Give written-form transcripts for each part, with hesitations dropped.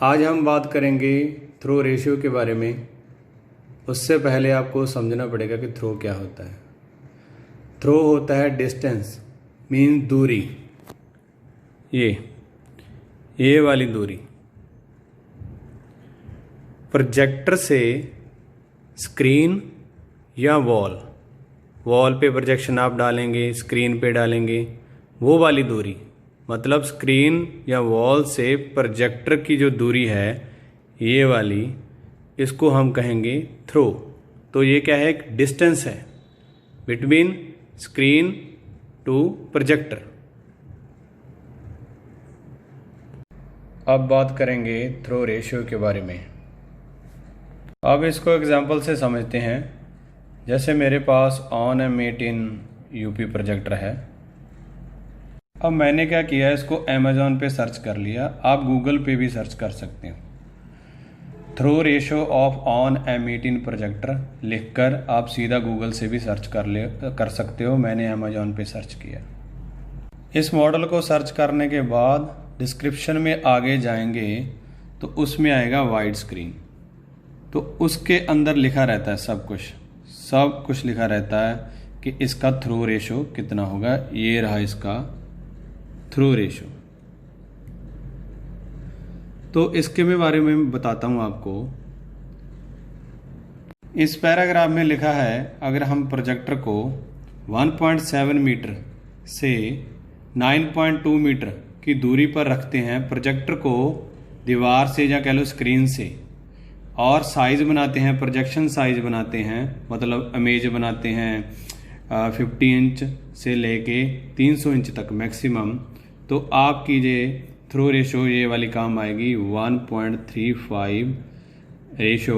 आज हम बात करेंगे थ्रो रेशियो के बारे में। उससे पहले आपको समझना पड़ेगा कि थ्रो क्या होता है। थ्रो होता है डिस्टेंस, मीन्स दूरी। ये वाली दूरी प्रोजेक्टर से स्क्रीन या वॉल पे प्रोजेक्शन आप डालेंगे, स्क्रीन पे डालेंगे, वो वाली दूरी, मतलब स्क्रीन या वॉल से प्रोजेक्टर की जो दूरी है ये वाली, इसको हम कहेंगे थ्रो। तो ये क्या है? एक डिस्टेंस है बिटवीन स्क्रीन टू प्रोजेक्टर। अब बात करेंगे थ्रो रेशियो के बारे में। अब इसको एग्जांपल से समझते हैं। जैसे मेरे pass on M18 UP projector है। अब मैंने क्या किया, इसको अमेज़ॉन पे सर्च कर लिया। आप गूगल पे भी सर्च कर सकते हो। Throw ratio of on M18 projector लिखकर आप सीधा गूगल से भी सर्च कर सकते हो। मैंने अमेज़ॉन पे सर्च किया। इस मॉडल को सर्च करने के बाद डिस्क्रिप्शन में आगे जाएंगे तो उसमें आएगा वाइड स्क्रीन। तो उसके अंदर लिखा रहता है सब कुछ लिखा रहता है कि इसका थ्रो रेशियो कितना होगा। ये रहा इसका थ्रो रेशियो। तो इसके बारे में बताता हूँ आपको। इस पैराग्राफ में लिखा है, अगर हम प्रोजेक्टर को 1.7 मीटर से 9.2 मीटर की दूरी पर रखते हैं, प्रोजेक्टर को दीवार से या कह लो स्क्रीन से, और साइज़ बनाते हैं, प्रोजेक्शन साइज़ बनाते हैं, मतलब इमेज बनाते हैं 50 इंच से लेके 300 इंच तक मैक्सिमम। तो आपकी ये थ्रो रेशो ये वाली काम आएगी 1.35 रेशो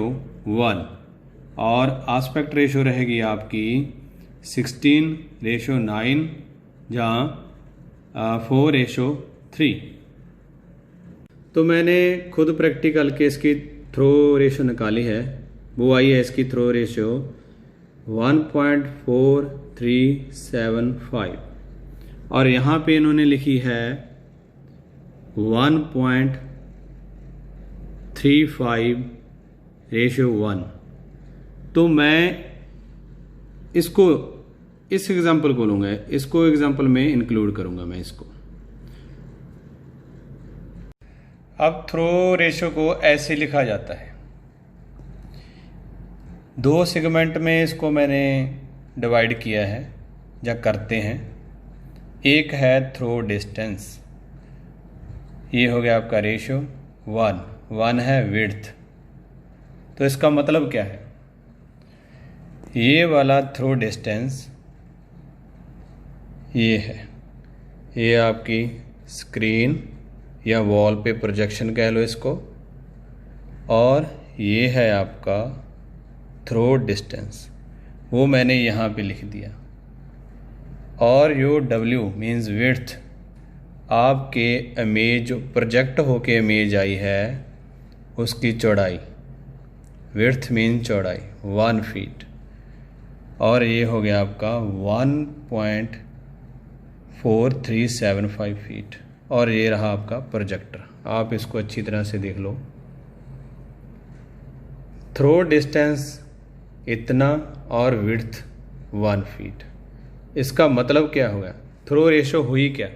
1, और आस्पेक्ट रेशो रहेगी आपकी 16:9 जहाँ 4:3। तो मैंने खुद प्रैक्टिकल के इसकी थ्रो रेशो निकाली है। वो आई है इसकी थ्रो रेशो 1.4375, और यहाँ पे इन्होंने लिखी है 1.35 रेशो 1। तो मैं इसको इस एग्जांपल को लूँगा, इसको एग्जांपल में इंक्लूड करूँगा मैं इसको। अब थ्रो रेशो को ऐसे लिखा जाता है। 2 सेगमेंट में इसको मैंने डिवाइड किया है या करते हैं। एक है थ्रो डिस्टेंस, ये हो गया आपका रेशो 1 है विड्थ। तो इसका मतलब क्या है? ये वाला थ्रो डिस्टेंस ये है, ये आपकी स्क्रीन या वॉल पे प्रोजेक्शन कह लो इसको, और ये है आपका थ्रो डिस्टेंस, वो मैंने यहाँ पे लिख दिया। और यो W मीन्स विड्थ, आपके इमेज जो प्रोजेक्ट होके इमेज आई है उसकी चौड़ाई, विड्थ मीन चौड़ाई 1 फीट, और ये हो गया आपका 1.4375 फीट, और ये रहा आपका प्रोजेक्टर। आप इसको अच्छी तरह से देख लो। थ्रो डिस्टेंस इतना और विड्थ 1 फीट। इसका मतलब क्या हुआ? थ्रो रेशो हुई क्या?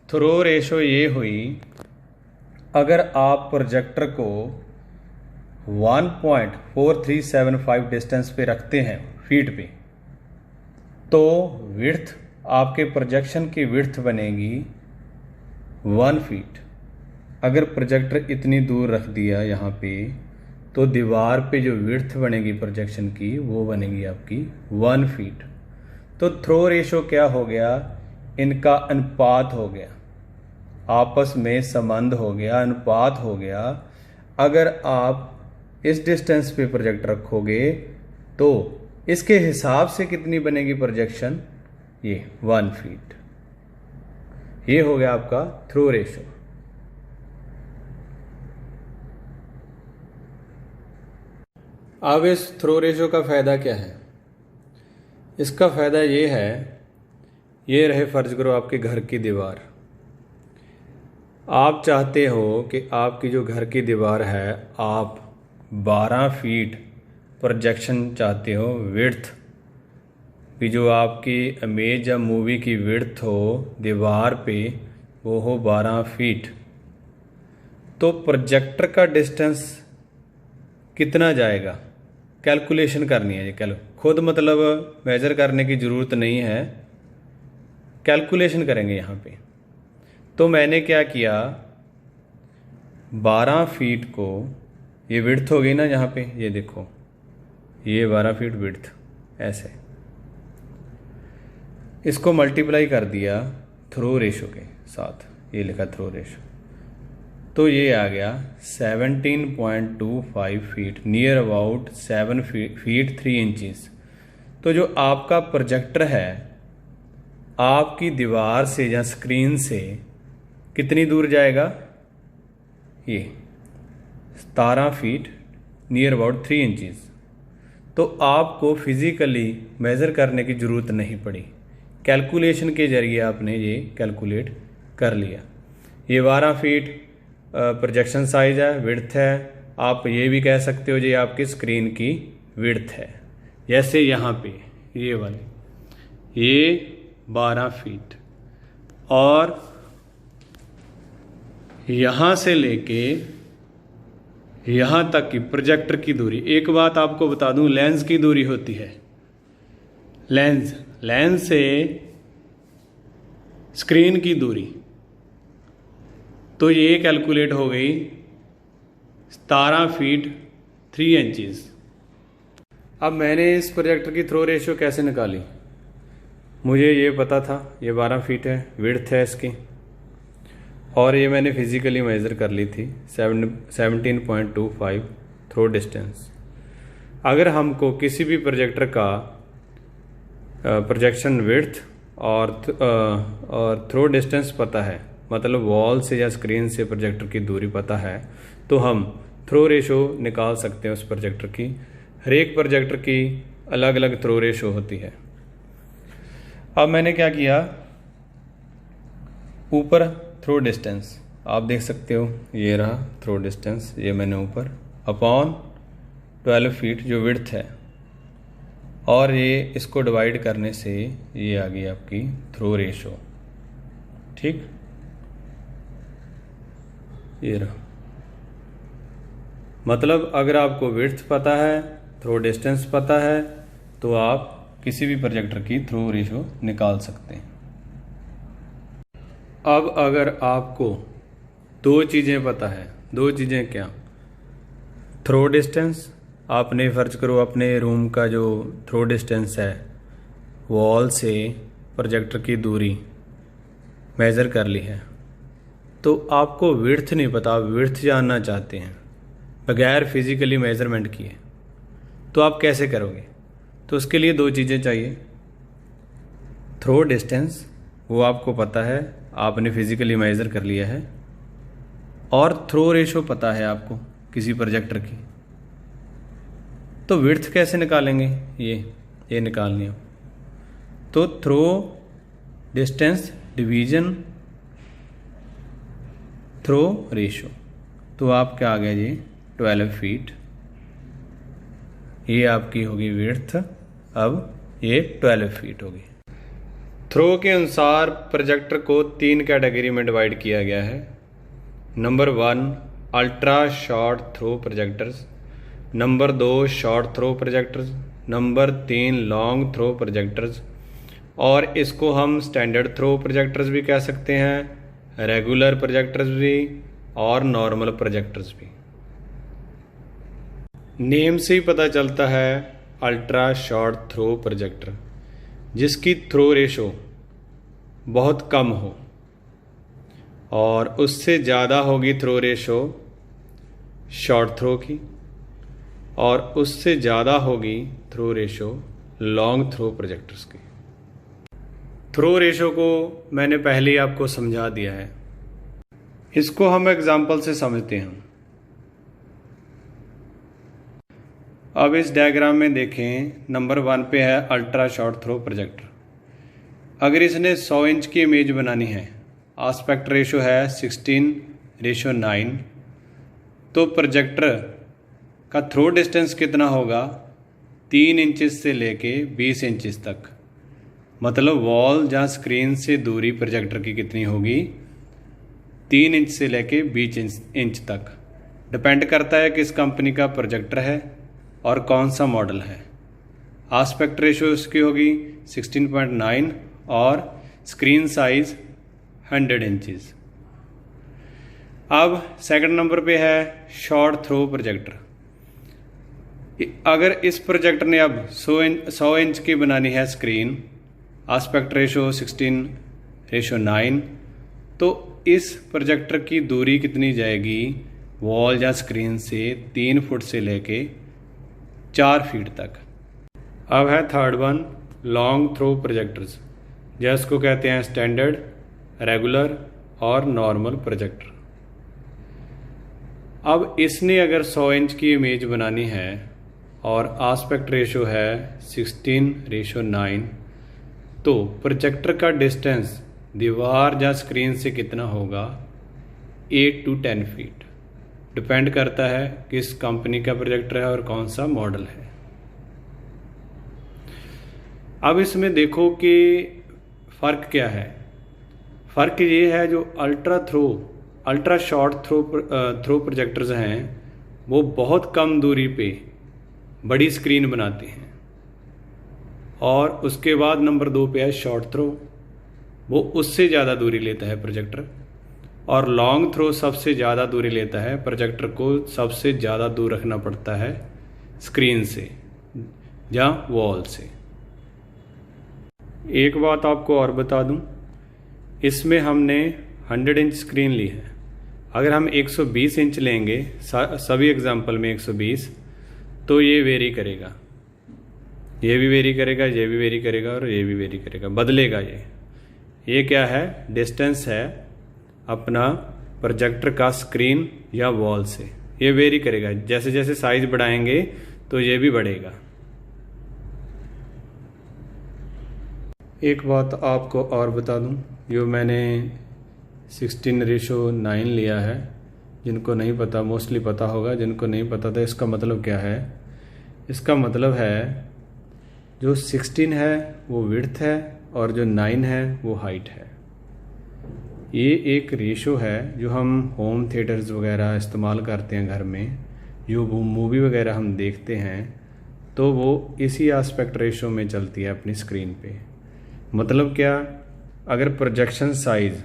थ्रो रेशो ये हुई, अगर आप प्रोजेक्टर को 1.4375 डिस्टेंस पे रखते हैं फीट पे, तो विड्थ आपके प्रोजेक्शन की विड्थ बनेगी 1 फीट। अगर प्रोजेक्टर इतनी दूर रख दिया यहाँ पे, तो दीवार पे जो विड्थ बनेगी प्रोजेक्शन की वो बनेगी आपकी 1 फीट। तो थ्रो रेशो क्या हो गया? इनका अनुपात हो गया, आपस में संबंध हो गया, अनुपात हो गया। अगर आप इस डिस्टेंस पे प्रोजेक्टर रखोगे तो इसके हिसाब से कितनी बनेगी प्रोजेक्शन? ये 1 फीट। ये हो गया आपका थ्रो रेशो। अब इस थ्रो रेशो का फ़ायदा क्या है? इसका फ़ायदा ये है, ये रहे फर्ज करो आपके घर की दीवार, आप चाहते हो कि आपकी जो घर की दीवार है, आप 12 फीट प्रोजेक्शन चाहते हो, विड्थ भी जो आपकी इमेज या मूवी की विड्थ हो दीवार पे वो हो 12 फीट, तो प्रोजेक्टर का डिस्टेंस कितना जाएगा कैलकुलेशन करनी है। ये खुद मतलब मेज़र करने की ज़रूरत नहीं है, कैलकुलेशन करेंगे यहाँ पे। तो मैंने क्या किया, 12 फीट को, ये विड्थ हो गई ना यहाँ पे, ये देखो ये 12 फीट विड्थ, ऐसे इसको मल्टीप्लाई कर दिया थ्रो रेशो के साथ, ये लिखा थ्रो रेशो, तो ये आ गया 17.25 feet, near about 7 feet 3 inches. तो जो आपका प्रोजेक्टर है आपकी दीवार से या स्क्रीन से कितनी दूर जाएगा, ये 17 फीट नियर अबाउट 3 इंचज़। तो आपको फिज़िकली मेज़र करने की ज़रूरत नहीं पड़ी, कैलकुलेशन के ज़रिए आपने ये कैलकुलेट कर लिया। ये 12 फीट प्रोजेक्शन साइज है, विड्थ है। आप ये भी कह सकते हो ये आपकी स्क्रीन की विड्थ है। जैसे यहाँ पे ये वाली, ये 12 फीट, और यहाँ से लेके यहाँ तक की प्रोजेक्टर की दूरी, एक बात आपको बता दूं, लेंस की दूरी होती है, लेंस से स्क्रीन की दूरी, तो ये कैलकुलेट हो गई 17 फीट 3 इंचज़। अब मैंने इस प्रोजेक्टर की थ्रो रेशियो कैसे निकाली, मुझे ये पता था ये 12 फीट है, विड्थ है इसकी, और ये मैंने फिज़िकली मेज़र कर ली थी 17.25 थ्रो डिस्टेंस। अगर हमको किसी भी प्रोजेक्टर का प्रोजेक्शन विड्थ और थ्रो डिस्टेंस पता है, मतलब वॉल से या स्क्रीन से प्रोजेक्टर की दूरी पता है, तो हम थ्रो रेशो निकाल सकते हैं उस प्रोजेक्टर की। हर एक प्रोजेक्टर की अलग अलग थ्रो रेशो होती है। अब मैंने क्या किया, ऊपर थ्रो डिस्टेंस आप देख सकते हो, ये रहा थ्रो डिस्टेंस, ये मैंने ऊपर अपॉन 12 फीट जो विड्थ है, और ये इसको डिवाइड करने से ये आ गई आपकी थ्रो रेशो। ठीक, ये रहा, मतलब अगर आपको विड्थ पता है, थ्रो डिस्टेंस पता है, तो आप किसी भी प्रोजेक्टर की थ्रो रेशो निकाल सकते हैं। अब अगर आपको दो चीज़ें पता है, दो चीज़ें क्या, थ्रो डिस्टेंस, आपने फर्ज करो अपने रूम का जो थ्रो डिस्टेंस है वॉल से प्रोजेक्टर की दूरी मेज़र कर ली है, तो आपको विड्थ नहीं पता, विड्थ जानना चाहते हैं बगैर फिज़िकली मेज़रमेंट किए, तो आप कैसे करोगे। तो उसके लिए दो चीज़ें चाहिए, थ्रो डिस्टेंस वो आपको पता है, आपने फिज़िकली मेज़र कर लिया है, और थ्रो रेशो पता है आपको किसी प्रोजेक्टर की। तो विड्थ कैसे निकालेंगे, ये निकालनी है। तो throw distance division throw ratio, तो आपका आ गया जी 12 फीट, ये आपकी होगी विड्थ, अब ये 12 फीट होगी। थ्रो के अनुसार प्रोजेक्टर को 3 कैटेगरी में डिवाइड किया गया है। Number 1 ultra short throw projectors, number 2 short throw projectors, number 3 long throw projectors, और इसको हम स्टैंडर्ड थ्रो प्रोजेक्टर्स भी कह सकते हैं, रेगुलर प्रोजेक्टर्स भी, और नॉर्मल प्रोजेक्टर्स भी। नेम से ही पता चलता है अल्ट्रा शॉर्ट थ्रो प्रोजेक्टर, जिसकी थ्रो रेशो बहुत कम हो, और उससे ज़्यादा होगी थ्रो रेशो शॉर्ट थ्रो की, और उससे ज़्यादा होगी throw ratio long throw projectors की। थ्रो रेशो को मैंने पहले ही आपको समझा दिया है, इसको हम एग्जाम्पल से समझते हैं। अब इस डायग्राम में देखें, नंबर 1 पे है अल्ट्रा शॉर्ट थ्रो प्रोजेक्टर। अगर इसने 100 इंच की इमेज बनानी है, आस्पेक्ट रेशो है 16:9, तो प्रोजेक्टर का थ्रो डिस्टेंस कितना होगा 3 इंचेस से लेके 20 इंचेस तक। मतलब वॉल या स्क्रीन से दूरी प्रोजेक्टर की कितनी होगी 3 इंच से लेके 20 इंच तक। डिपेंड करता है किस कंपनी का प्रोजेक्टर है और कौन सा मॉडल है। आस्पेक्ट रेशो इसकी होगी 16.9 और स्क्रीन साइज 100 इंचेस। अब सेकंड नंबर पे है शॉर्ट थ्रो प्रोजेक्टर। अगर इस प्रोजेक्टर ने अब 100 इंच की बनानी है स्क्रीन, आस्पेक्ट रेशो 16:9, तो इस प्रोजेक्टर की दूरी कितनी जाएगी वॉल या स्क्रीन से 3 फुट से लेके 4 फीट तक। अब है third one long throw projectors, जिसको कहते हैं स्टैंडर्ड, रेगुलर और नॉर्मल प्रोजेक्टर। अब इसने अगर 100 इंच की इमेज बनानी है और आस्पेक्ट रेशो है 16:9, तो प्रोजेक्टर का डिस्टेंस दीवार या स्क्रीन से कितना होगा 8 to 10 फीट। डिपेंड करता है किस कंपनी का प्रोजेक्टर है और कौन सा मॉडल है। अब इसमें देखो कि फ़र्क क्या है। फ़र्क ये है जो अल्ट्रा शॉर्ट थ्रो प्रोजेक्टर्स हैं वो बहुत कम दूरी पे बड़ी स्क्रीन बनाते हैं, और उसके बाद नंबर 2 पे है शॉर्ट थ्रो, वो उससे ज़्यादा दूरी लेता है प्रोजेक्टर। और लॉन्ग थ्रो सबसे ज़्यादा दूरी लेता है, प्रोजेक्टर को सबसे ज़्यादा दूर रखना पड़ता है स्क्रीन से या वॉल से। एक बात आपको और बता दूं, इसमें हमने 100 इंच स्क्रीन ली है। अगर हम 120 इंच लेंगे, सभी एग्जाम्पल में 120, तो ये वेरी करेगा, ये भी वेरी करेगा, ये भी वेरी करेगा और ये भी वेरी करेगा, बदलेगा। ये क्या है, डिस्टेंस है अपना प्रोजेक्टर का स्क्रीन या वॉल से, ये वेरी करेगा। जैसे जैसे साइज बढ़ाएंगे तो ये भी बढ़ेगा। एक बात आपको और बता दूं, जो मैंने 16:9 लिया है, जिनको नहीं पता मोस्टली पता होगा, जिनको नहीं पता था इसका मतलब क्या है। इसका मतलब है जो 16 है वो विड्थ है और जो 9 है वो हाइट है। ये एक रेशो है जो हम होम थिएटर्स वगैरह इस्तेमाल करते हैं घर में, जो मूवी वगैरह हम देखते हैं, तो वो इसी एस्पेक्ट रेशो में चलती है अपनी स्क्रीन पे। मतलब क्या, अगर प्रोजेक्शन साइज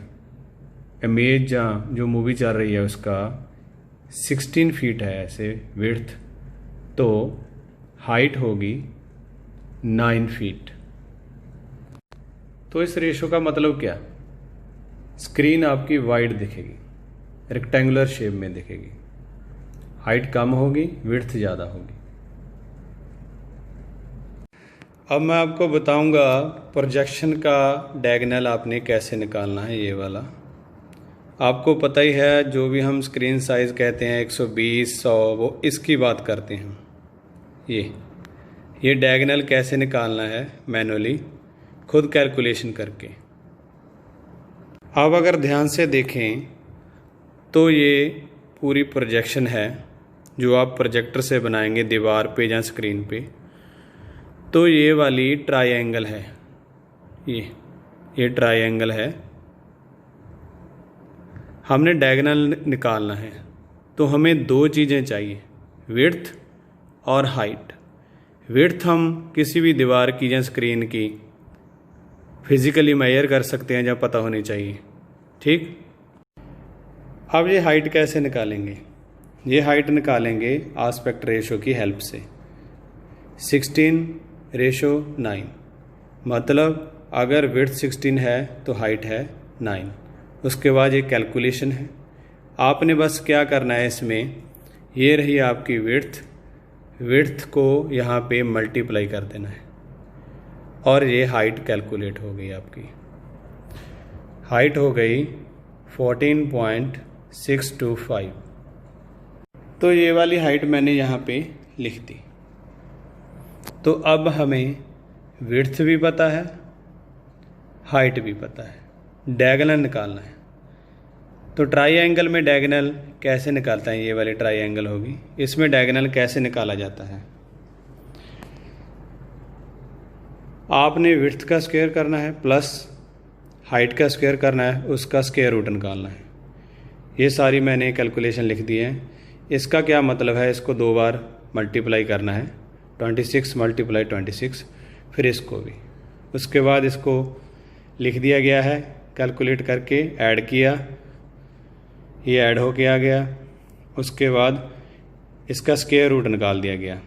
इमेज या जो मूवी चल रही है उसका 16 फीट है ऐसे विड्थ, तो हाइट होगी 9 फीट। तो इस रेशो का मतलब क्या, स्क्रीन आपकी वाइड दिखेगी, रेक्टेंगुलर शेप में दिखेगी, हाइट कम होगी, विड्थ ज़्यादा होगी। अब मैं आपको बताऊंगा प्रोजेक्शन का डायगोनल आपने कैसे निकालना है। ये वाला आपको पता ही है, जो भी हम स्क्रीन साइज़ कहते हैं 120, 100, वो इसकी बात करते हैं। ये डायगोनल कैसे निकालना है मैनुअली, खुद कैलकुलेशन करके। अब अगर ध्यान से देखें तो ये पूरी प्रोजेक्शन है जो आप प्रोजेक्टर से बनाएंगे दीवार पे या स्क्रीन पे। तो ये वाली ट्रायंगल है, ये ट्रायंगल है। हमने डायगोनल निकालना है, तो हमें 2 चीज़ें चाहिए, विड्थ और हाइट। विड्थ हम किसी भी दीवार की या स्क्रीन की फिजिकली मेजर कर सकते हैं, जब पता होनी चाहिए, ठीक। अब ये हाइट कैसे निकालेंगे, ये हाइट निकालेंगे आस्पेक्ट रेशो की हेल्प से। 16:9, मतलब अगर विड्थ 16 है तो हाइट है 9। उसके बाद ये कैलकुलेशन है, आपने बस क्या करना है, इसमें ये रही आपकी विड्थ को यहाँ पे मल्टीप्लाई कर देना है और ये हाइट कैलकुलेट हो गई। आपकी हाइट हो गई 14.625। तो ये वाली हाइट मैंने यहाँ पे लिख दी। तो अब हमें विड्थ भी पता है, हाइट भी पता है, डायगोनल निकालना है। तो ट्राइएंगल में डायगोनल कैसे निकालते हैं, ये वाली ट्राइएंगल होगी, इसमें डायगोनल कैसे निकाला जाता है। आपने विड्थ का स्क्वायर करना है प्लस हाइट का स्क्वायर करना है, उसका स्क्वायर रूट निकालना है। ये सारी मैंने कैलकुलेशन लिख दी है। इसका क्या मतलब है, इसको 2 बार मल्टीप्लाई करना है, 26 × 26, फिर इसको भी, उसके बाद इसको लिख दिया गया है, कैलकुलेट करके ऐड किया, ये ऐड होके आ गया, उसके बाद इसका स्क्वायर रूट निकाल दिया गया,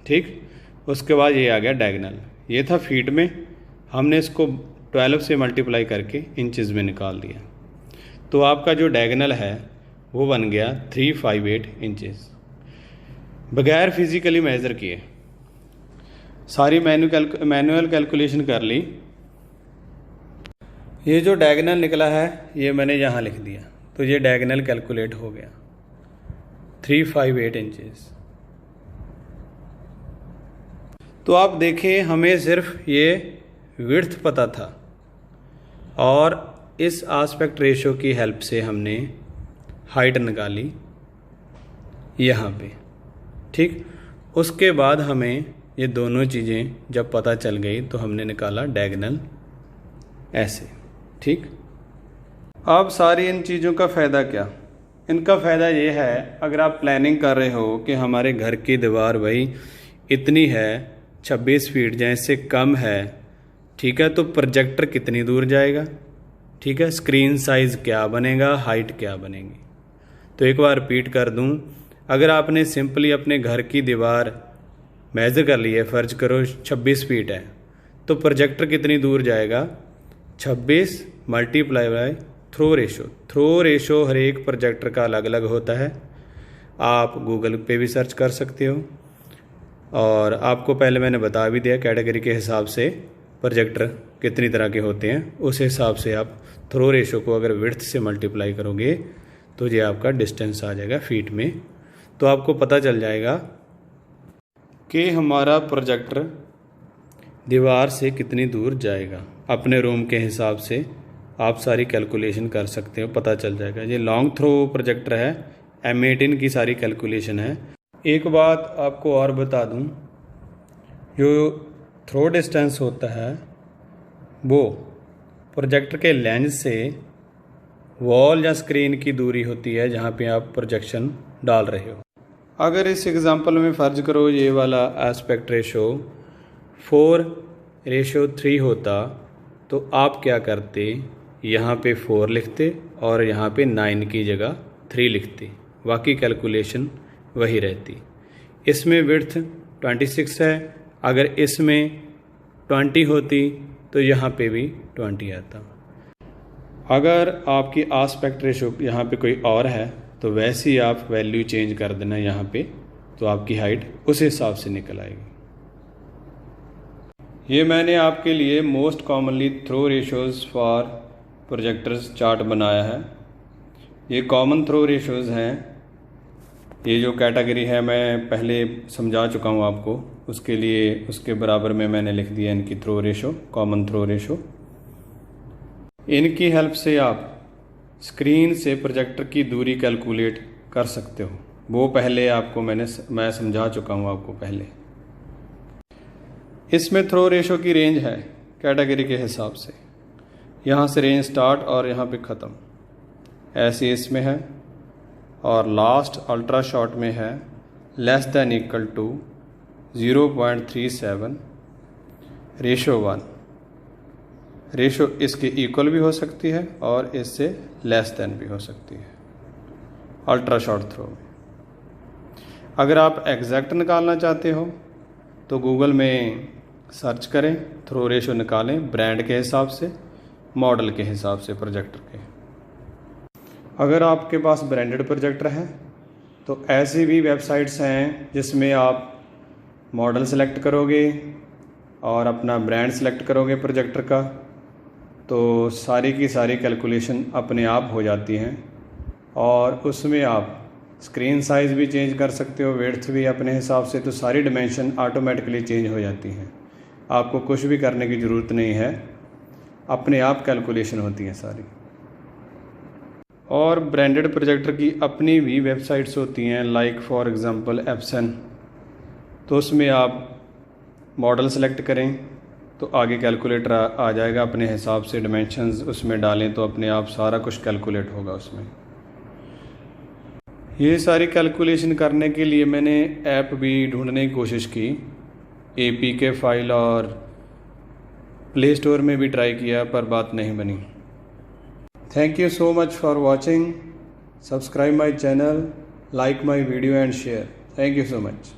ठीक। उसके बाद ये आ गया डायगोनल। ये था फीट में, हमने इसको 12 से मल्टीप्लाई करके इंचेस में निकाल दिया। तो आपका जो डायगोनल है वो बन गया 358 इंचेस, बगैर फिज़िकली मेज़र किए। सारी मैनुअल कैलकुलेशन कर ली। ये जो डायगोनल निकला है ये मैंने यहाँ लिख दिया, तो ये डायगोनल कैलकुलेट हो गया 358 इंचेस। तो आप देखें, हमें सिर्फ ये विड्थ पता था और इस आस्पेक्ट रेशो की हेल्प से हमने हाइट निकाली यहाँ पे, ठीक। उसके बाद हमें ये दोनों चीज़ें जब पता चल गई तो हमने निकाला डायगोनल ऐसे, ठीक। अब सारी इन चीज़ों का फ़ायदा क्या, इनका फ़ायदा ये है, अगर आप प्लानिंग कर रहे हो कि हमारे घर की दीवार भाई इतनी है, 26 फीट या इससे कम है, ठीक है, तो प्रोजेक्टर कितनी दूर जाएगा, ठीक है, स्क्रीन साइज़ क्या बनेगा, हाइट क्या बनेगी। तो एक बार रिपीट कर दूं, अगर आपने सिंपली अपने घर की दीवार मेज़र कर ली है, फ़र्ज करो 26 फीट है, तो प्रोजेक्टर कितनी दूर जाएगा, 26 × थ्रो रेशो हर एक प्रोजेक्टर का अलग अलग होता है। आप गूगल पे भी सर्च कर सकते हो, और आपको पहले मैंने बता भी दिया कैटेगरी के हिसाब से प्रोजेक्टर कितनी तरह के होते हैं, उस हिसाब से आप थ्रो रेशो को अगर विड्थ से मल्टीप्लाई करोगे तो ये आपका डिस्टेंस आ जाएगा फीट में। तो आपको पता चल जाएगा कि हमारा प्रोजेक्टर दीवार से कितनी दूर जाएगा। अपने रूम के हिसाब से आप सारी कैलकुलेशन कर सकते हो, पता चल जाएगा। ये लॉन्ग थ्रो प्रोजेक्टर है, M18 की सारी कैलकुलेशन है। एक बात आपको और बता दूं, जो थ्रो डिस्टेंस होता है वो प्रोजेक्टर के लेंस से वॉल या स्क्रीन की दूरी होती है जहाँ पे आप प्रोजेक्शन डाल रहे हो। अगर इस एग्जांपल में फ़र्ज करो ये वाला एस्पेक्ट रेशो 4:3 होता तो आप क्या करते, यहाँ पे 4 लिखते और यहाँ पे 9 की जगह 3 लिखते, बाकी कैलकुलेशन वही रहती। इसमें विड्थ 26 है, अगर इसमें 20 होती तो यहाँ पे भी 20 आता। अगर आपकी आस्पेक्ट रेशो यहाँ पे कोई और है तो वैसे ही आप वैल्यू चेंज कर देना यहाँ पे, तो आपकी हाइट उस हिसाब से निकल आएगी। ये मैंने आपके लिए most commonly throw ratios for projectors chart बनाया है। ये कॉमन थ्रो रेशोज़ हैं। ये जो कैटेगरी है मैं पहले समझा चुका हूँ आपको, उसके लिए उसके बराबर में मैंने लिख दिया इनकी throw ratio, common throw ratio. इनकी हेल्प से आप स्क्रीन से प्रोजेक्टर की दूरी कैलकुलेट कर सकते हो। वो पहले आपको मैं समझा चुका हूँ आपको पहले। इसमें थ्रो रेशो की रेंज है कैटेगरी के हिसाब से, यहाँ से रेंज स्टार्ट और यहाँ पे ख़त्म ऐसे इसमें है, और लास्ट अल्ट्रा शॉर्ट में है <= 0.37 रेशो 1। रेशो इसके इक्वल भी हो सकती है और इससे <= भी हो सकती है अल्ट्रा शॉर्ट थ्रो में। अगर आप एग्जैक्ट निकालना चाहते हो तो गूगल में सर्च करें, थ्रो रेशो निकालें ब्रांड के हिसाब से, मॉडल के हिसाब से प्रोजेक्टर के। अगर आपके पास ब्रांडेड प्रोजेक्टर है तो ऐसी भी वेबसाइट्स हैं जिसमें आप मॉडल सेलेक्ट करोगे और अपना ब्रांड सेलेक्ट करोगे प्रोजेक्टर का, तो सारी की सारी कैलकुलेशन अपने आप हो जाती हैं और उसमें आप स्क्रीन साइज़ भी चेंज कर सकते हो, विड्थ भी अपने हिसाब से, तो सारी डिमेंशन ऑटोमेटिकली चेंज हो जाती हैं। आपको कुछ भी करने की ज़रूरत नहीं है, अपने आप कैलकुलेशन होती है सारी। और ब्रांडेड प्रोजेक्टर की अपनी भी वेबसाइट्स होती हैं, लाइक फॉर एग्ज़ाम्पल एप्सन। तो उसमें आप मॉडल सेलेक्ट करें तो आगे कैलकुलेटर आ जाएगा, अपने हिसाब से डिमेंशंस उसमें डालें तो अपने आप सारा कुछ कैलकुलेट होगा उसमें। ये सारी कैलकुलेशन करने के लिए मैंने ऐप भी ढूंढने की कोशिश की, APK फाइल और प्ले स्टोर में भी ट्राई किया पर बात नहीं बनी। Thank you so much for watching. Subscribe my channel, like my video and share. Thank you so much.